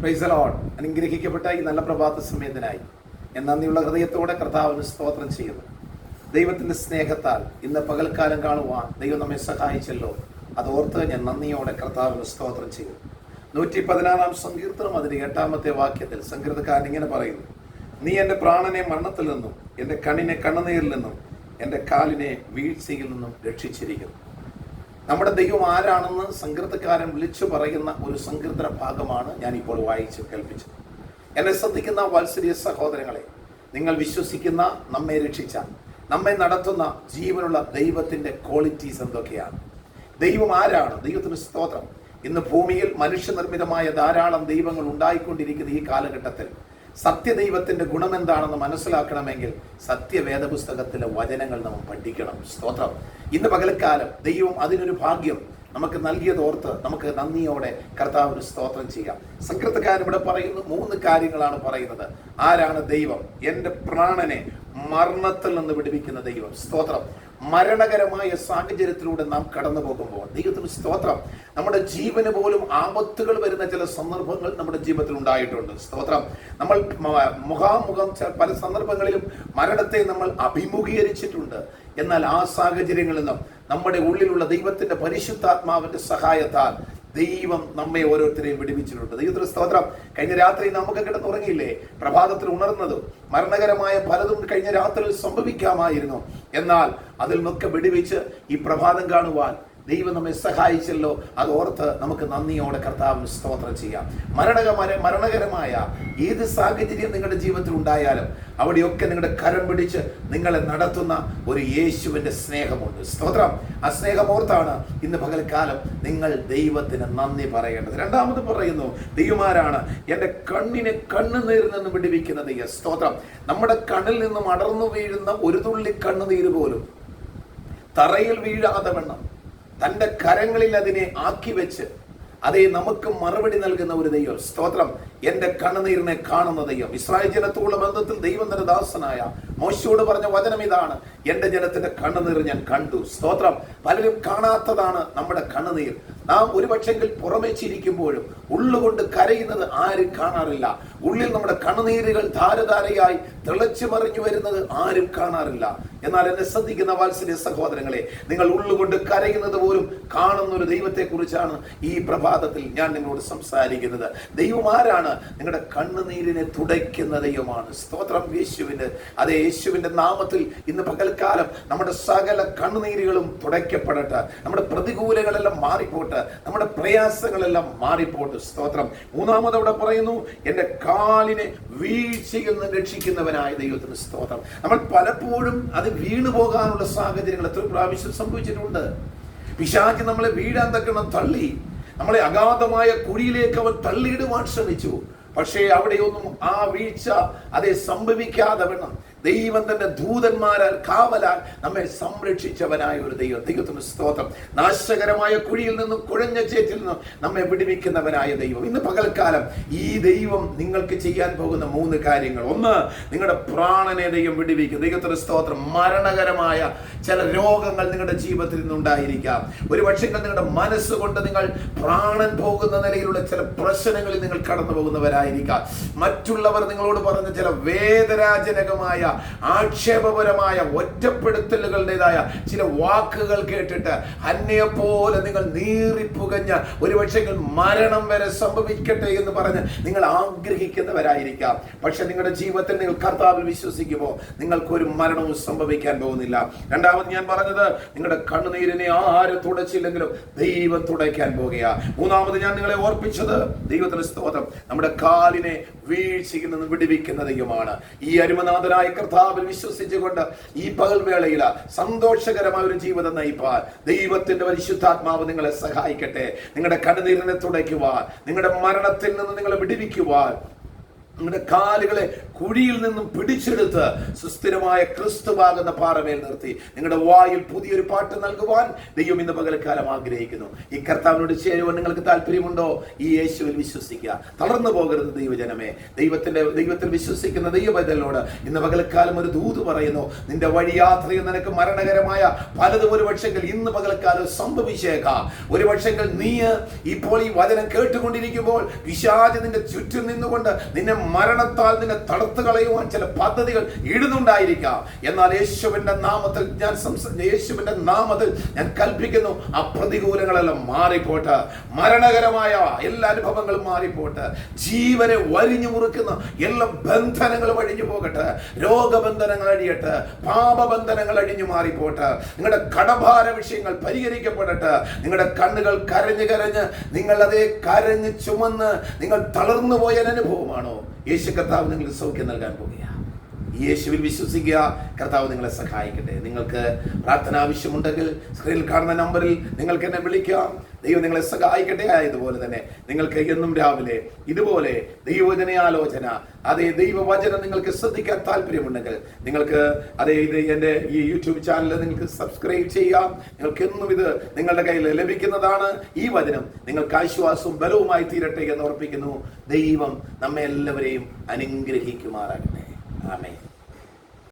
Praise the Lord. അനുഗ്രഹിക്കപ്പെട്ട ഈ നല്ല പ്രഭാത സമയത്തിനായി ഞാൻ നന്ദിയുള്ള ഹൃദയത്തോടെ കർത്താവിന് സ്തോത്രം ചെയ്യുന്നു. ദൈവത്തിൻ്റെ സ്നേഹത്താൽ ഇന്ന് പകൽക്കാലം കാണുവാൻ ദൈവം നമ്മെ സഹായിച്ചല്ലോ. അതോർത്ത് ഞാൻ നന്ദിയോടെ കർത്താവിന് സ്തോത്രം ചെയ്യുന്നു. 116 സങ്കീർത്തനം അതിൻ്റെ 8-ാമത്തെ വാക്യത്തിൽ സങ്കീർത്തനക്കാരൻ ഇങ്ങനെ പറയുന്നു: നീ എൻ്റെ പ്രാണനെ മരണത്തിൽ നിന്നും എൻ്റെ കണ്ണിനെ കണ്ണുനീരിൽ നിന്നും എൻ്റെ കാലിനെ വീഴ്ചയിൽ നിന്നും രക്ഷിച്ചിരിക്കുന്നു. നമ്മുടെ ദൈവം ആരാണെന്ന് സങ്കീർത്തനക്കാരൻ വിളിച്ചു പറയുന്ന ഒരു സങ്കീർത്തന ഭാഗമാണ് ഞാനിപ്പോൾ വായിച്ച് കേൾപ്പിച്ചത്. എന്നെ ശ്രദ്ധിക്കുന്ന വാത്സല്യ സഹോദരങ്ങളെ, നിങ്ങൾ വിശ്വസിക്കുന്ന, നമ്മെ രക്ഷിച്ച, നമ്മെ നടത്തുന്ന ജീവനുള്ള ദൈവത്തിൻ്റെ ക്വാളിറ്റീസ് എന്തൊക്കെയാണ്? ദൈവം ആരാണ്? ദൈവത്തിന് സ്തോത്രം. ഇന്ന് ഭൂമിയിൽ മനുഷ്യനിർമ്മിതമായ ധാരാളം ദൈവങ്ങൾ ഉണ്ടായിക്കൊണ്ടിരിക്കുന്ന ഈ കാലഘട്ടത്തിൽ സത്യദൈവത്തിന്റെ ഗുണമെന്താണെന്ന് മനസ്സിലാക്കണമെങ്കിൽ സത്യവേദ പുസ്തകത്തിലെ വചനങ്ങൾ നമ്മൾ പഠിക്കണം. സ്തോത്രം. ഇന്ന് പകൽക്കാലം ദൈവം അതിനൊരു ഭാഗ്യം നമുക്ക് നൽകിയതോർത്ത് നമുക്ക് നന്ദിയോടെ കർത്താവിന് സ്തോത്രം ചെയ്യാം. സങ്കീർത്തനക്കാരൻ ഇവിടെ പറയുന്നു, 3 കാര്യങ്ങളാണ് പറയുന്നത്. ആരാണ് ദൈവം? എൻ്റെ പ്രാണനെ മരണത്തിൽ നിന്ന് വിടുവിക്കുന്ന ദൈവം. സ്തോത്രം. മരണകരമായ സാഹചര്യത്തിലൂടെ നാം കടന്നു പോകുമ്പോൾ ദൈവത്തിന് സ്തോത്രം, നമ്മുടെ ജീവന് പോലും ആപത്തുകൾ വരുന്ന ചില സന്ദർഭങ്ങൾ നമ്മുടെ ജീവിതത്തിൽ ഉണ്ടായിട്ടുണ്ട്. സ്തോത്രം. നമ്മൾ മുഖാമുഖം പല സന്ദർഭങ്ങളിലും മരണത്തെ നമ്മൾ അഭിമുഖീകരിച്ചിട്ടുണ്ട്. എന്നാൽ ആ സാഹചര്യങ്ങളിൽ നിന്നും നമ്മുടെ ഉള്ളിലുള്ള ദൈവത്തിന്റെ പരിശുദ്ധാത്മാവിന്റെ സഹായത്താൽ ദൈവം നമ്മെ ഓരോരുത്തരെയും വിടുവിച്ചിട്ടുണ്ട്. ദൈവത്തിന് സ്തോത്രം. കഴിഞ്ഞ രാത്രി നമുക്ക് കിടന്നുറങ്ങിയില്ലേ? പ്രഭാതത്തിൽ ഉണർന്നതും മരണകരമായ പലതും കഴിഞ്ഞ രാത്രിയിൽ സംഭവിക്കാമായിരുന്നു. എന്നാൽ അതിൽ നിന്നൊക്കെ വിടുവിച്ച് ഈ പ്രഭാതം കാണുവാൻ ദൈവം നമ്മെ സഹായിച്ചല്ലോ. അതോർത്ത് നമുക്ക് നന്ദിയോടെ കർത്താവിന് സ്തോത്രം ചെയ്യാം. മരണകരമായ ഏത് സാഹചര്യം നിങ്ങളുടെ ജീവിതത്തിൽ ഉണ്ടായാലും അവിടെയൊക്കെ നിങ്ങളുടെ കരം പിടിച്ച് നിങ്ങളെ നടത്തുന്ന ഒരു യേശുവിന്റെ സ്നേഹമുണ്ട്. സ്തോത്രം. ആ സ്നേഹമോർത്താണ് ഇന്ന് പകൽക്കാലം നിങ്ങൾ ദൈവത്തിന് നന്ദി പറയേണ്ടത്. രണ്ടാമത് പറയുന്നു, ദൈവമാരാണ് എൻ്റെ കണ്ണിനെ കണ്ണുനീരിൽ നിന്ന് വിടുവിക്കുന്ന ദൈവം. സ്തോത്രം. നമ്മുടെ കണ്ണിൽ നിന്നും അടർന്നു വീഴുന്ന ഒരു തുള്ളി കണ്ണുനീര് പോലും തറയിൽ വീഴാതെ വണ്ണം തൻ്റെ കരങ്ങളിൽ അതിനെ ആക്കി വെച്ച് അതേ നമുക്ക് മറുപടി നൽകുന്ന ഒരു ദൈവം. സ്തോത്രം. എൻ്റെ കണ്ണുനീരിനെ കാണുന്ന ദൈവം. ഇസ്രായേൽ ജനത്തോടുള്ള ബന്ധത്തിൽ ദൈവം തന്റെ ദാസനായ മോശയോട് പറഞ്ഞ വചനം ഇതാണ്: എൻ്റെ ജനത്തിന്റെ കണ്ണുനീർ ഞാൻ കണ്ടു. സ്തോത്രം. പലരും കാണാത്തതാണ് നമ്മുടെ കണ്ണുനീർ. നാം ഒരു പക്ഷെങ്കിൽ പുറമേ ചിരിക്കുമ്പോഴും ഉള്ളുകൊണ്ട് കരയുന്നത് ആരും കാണാറില്ല. ഉള്ളിൽ നമ്മുടെ കണ്ണുനീരുകൾ ധാരധാരയായി തിളച്ചു മറിഞ്ഞു വരുന്നത് ആരും കാണാറില്ല. എന്നാൽ എന്നെ ശ്രദ്ധിക്കുന്ന വാത്സല്യ സഹോദരങ്ങളെ, നിങ്ങൾ ഉള്ളുകൊണ്ട് കരയുന്നത് പോലും കാണുന്ന ഒരു ദൈവത്തെ കുറിച്ചാണ് ഈ പ്രഭാതത്തിൽ ഞാൻ നിങ്ങളോട് സംസാരിക്കുന്നത്. ദൈവം ആരാണ്? നിങ്ങളുടെ കണ്ണുനീരിനെ തുടയ്ക്കുന്ന ദൈവമാണ്. സ്തോത്രം. യേശുവിന്റെ അതേ യേശുവിന്റെ നാമത്തിൽ ഇന്ന് പകൽക്കാലം നമ്മുടെ സകല കണ്ണുനീരുകളും തുടയ്ക്കപ്പെടട്ടെ. നമ്മുടെ പ്രതികൂലങ്ങളെല്ലാം മാറിപ്പോട്ടെ. നമ്മുടെ പ്രയാസങ്ങളെല്ലാം മാറിപ്പോട്ട്. സ്തോത്രം. മൂന്നാമത് അവിടെ പറയുന്നു, എൻ്റെ കാലിനെ വീഴ്ചയിൽ നിന്ന് രക്ഷിക്കുന്നവനായ ദൈവത്തിന് സ്തോത്രം. നമ്മൾ പലപ്പോഴും അത് വീണു പോകാനുള്ള സാഹചര്യങ്ങൾ എത്ര പ്രാവശ്യം സംഭവിച്ചിട്ടുണ്ട്. പിശാച് നമ്മളെ വീഴാൻ തക്കണം തള്ളി, നമ്മളെ അഗാധമായ കുഴിയിലേക്ക് അവൻ തള്ളിയിടുവാൻ ശ്രമിച്ചു. പക്ഷേ അവിടെയൊന്നും ആ വീഴ്ച അതേ സംഭവിക്കാതെ വേണം ദൈവം തന്റെ ദൂതന്മാരാൽ കാവലാൽ നമ്മെ സംരക്ഷിച്ചവനായ ഒരു ദൈവം. ദൈവത്തിന് സ്തോത്രം. നാശകരമായ കുഴിയിൽ നിന്നും കുഴഞ്ഞ ചേറ്റിൽ നിന്നും നമ്മെ വിടുവിക്കുന്നവനായ ദൈവം. ഇന്ന് പകൽക്കാലം ഈ ദൈവം നിങ്ങൾക്ക് ചെയ്യാൻ പോകുന്ന 3 കാര്യങ്ങൾ. ഒന്ന്, നിങ്ങളുടെ പ്രാണനെ ദൈവം വിടുവിക്കും. ദൈവത്തിന് സ്തോത്രം. മരണകരമായ ചില രോഗങ്ങൾ നിങ്ങളുടെ ജീവിതത്തിൽ നിന്നുണ്ടായിരിക്കാം. ഒരു പക്ഷേ നിങ്ങളുടെ മനസ്സുകൊണ്ട് നിങ്ങൾ പ്രാണൻ പോകുന്ന നിലയിലുള്ള ചില പ്രശ്നങ്ങളിൽ നിങ്ങൾ കടന്നു പോകുന്നവരായിരിക്കാം. മറ്റുള്ളവർ നിങ്ങളോട് പറഞ്ഞ ചില വേദനാജനകമായ ആക്ഷേപപരമായ ഒറ്റപ്പെടുത്തലുകളുടേതായ ചില വാക്കുകൾ കേട്ടിട്ട് അന്യെ പോലെ നിങ്ങൾ നീറിപ്പുകഞ്ഞ ഒരു പക്ഷേ മരണം വരെ സംഭവിക്കട്ടെ എന്ന് പറഞ്ഞ് നിങ്ങൾ ആഗ്രഹിക്കുന്നവരായിരിക്കാം. പക്ഷെ നിങ്ങളുടെ ജീവിതത്തിൽ നിങ്ങൾ കർത്താവിൽ വിശ്വസിക്കുമ്പോൾ നിങ്ങൾക്കൊരു മരണവും സംഭവിക്കാൻ പോകുന്നില്ല. രണ്ടാമത് ഞാൻ പറഞ്ഞത്, നിങ്ങളുടെ കണ്ണുനീരിനെ ആരും തുടച്ചില്ലെങ്കിലും ദൈവം തുടയ്ക്കാൻ പോകുക. മൂന്നാമത് ഞാൻ നിങ്ങളെ ഓർപ്പിച്ചത്, ദൈവത്തിന്റെ സ്തോത്രം, നമ്മുടെ കാലിനെ വീഴ്ചയിൽ നിന്ന് വിടുവിക്കുന്ന ദൈവമാണ്. ഈ അരുമനാഥനായ കർത്താവിൽ വിശ്വസിച്ചുകൊണ്ട് ഈ പകൽവേളയിൽ സന്തോഷകരമായ ഒരു ജീവിതം നയിപ്പാൻ ദൈവത്തിന്റെ പരിശുദ്ധാത്മാവ് നിങ്ങളെ സഹായിക്കട്ടെ. നിങ്ങളുടെ കണ്ണുനീരിനെ തുടയ്ക്കുവാൻ, നിങ്ങളുടെ മരണത്തിൽ നിന്ന് നിങ്ങളെ വിടുവിക്കുവാൻ, നിങ്ങളുടെ കാലുകളെ കുഴിയിൽ നിന്നും പിടിച്ചെടുത്ത് സുസ്ഥിരമായ ക്രിസ്തുവാകുന്ന പാറമേൽ നിർത്തി നിങ്ങളുടെ വായിൽ പുതിയൊരു പാട്ട് നൽകുവാൻ ദൈവം ഇന്ന് പകൽക്കാലം ആഗ്രഹിക്കുന്നു. ഈ കർത്താവിനോട് ചേരുവാൻ നിങ്ങൾക്ക് താല്പര്യമുണ്ടോ? ഈ യേശുവിൽ വിശ്വസിക്കുക. തളർന്നു പോകരുത് ദൈവജനമേ. ദൈവത്തിൽ വിശ്വസിക്കുന്ന ദൈവബദലോട് ഇന്ന് പകൽക്കാലം ഒരു ദൂത് പറയുന്നു. നിന്റെ വഴിയാത്രയിൽ നിനക്ക് മരണകരമായ പലതും ഒരു പക്ഷെങ്കിൽ ഇന്ന് പകൽക്കാലം സംഭവിച്ചേക്കാം. ഒരു പക്ഷെങ്കിൽ നീ ഇപ്പോൾ ഈ വചനം കേട്ടുകൊണ്ടിരിക്കുമ്പോൾ പിശാച് നിന്റെ ചുറ്റും നിന്നുകൊണ്ട് നിന്നെ മരണത്താൽ നിന്നെ തടുത്തു കളയുവാൻ ചില പദ്ധതികൾ ഇടുന്നുണ്ടായിരിക്കാം. എന്നാൽ യേശുവിന്റെ നാമത്തിൽ ഞാൻ കൽപ്പിക്കുന്നു, ആ പ്രതികൂലങ്ങളെല്ലാം മാറിപ്പോട്ട്, മരണകരമായ എല്ലാ അനുഭവങ്ങളും മാറിപ്പോട്ട്, ജീവനെ വരിഞ്ഞു മുറുക്കുന്ന എല്ലാ ബന്ധനങ്ങളും അഴിഞ്ഞു പോകട്ടെ, രോഗബന്ധനങ്ങൾ അഴിയട്ടെ, പാപബന്ധനങ്ങൾ അഴിഞ്ഞു മാറിപ്പോട്ട്, നിങ്ങളുടെ കടഭാര വിഷയങ്ങൾ പരിഹരിക്കപ്പെടട്ടെ. നിങ്ങളുടെ കണ്ണുകൾ കരഞ്ഞ് കരഞ്ഞ് നിങ്ങൾ അതേ കരഞ്ഞ് ചുമന്ന് നിങ്ങൾ തളർന്നു പോയ അനുഭവമാണോ? യേശു കർത്താവ് നിങ്ങൾക്ക് സൗഖ്യം നൽകാൻ പോകുകയാണ്. യേശുവിൽ വിശ്വസിക്കുക. കർത്താവ് നിങ്ങളെ സഹായിക്കട്ടെ. നിങ്ങൾക്ക് പ്രാർത്ഥന ആവശ്യമുണ്ടെങ്കിൽ സ്ക്രീനിൽ കാണുന്ന നമ്പറിൽ നിങ്ങൾക്ക് എന്നെ വിളിക്കാം. ദൈവം നിങ്ങളെ സഹായിക്കട്ടെ. ആയതുപോലെ തന്നെ നിങ്ങൾക്ക് എന്നും രാവിലെ ഇതുപോലെ ദൈവവചനാലോചന, അതേ ദൈവവചനം നിങ്ങൾക്ക് ശ്രദ്ധിക്കാൻ താല്പര്യമുണ്ടെങ്കിൽ നിങ്ങൾക്ക് ഇത് എൻ്റെ ഈ യൂട്യൂബ് ചാനൽ നിങ്ങൾക്ക് സബ്സ്ക്രൈബ് ചെയ്യാം. നിങ്ങൾക്ക് എന്നും ഇത് നിങ്ങളുടെ കയ്യിൽ ലഭിക്കുന്നതാണ്. ഈ വചനം നിങ്ങൾക്ക് ആശ്വാസവും ബലവുമായി തീരട്ടെ എന്ന് ഓർപ്പിക്കുന്നു. ദൈവം നമ്മെ എല്ലാവരെയും അനുഗ്രഹിക്കുമാറാകട്ടെ. ആമേൻ.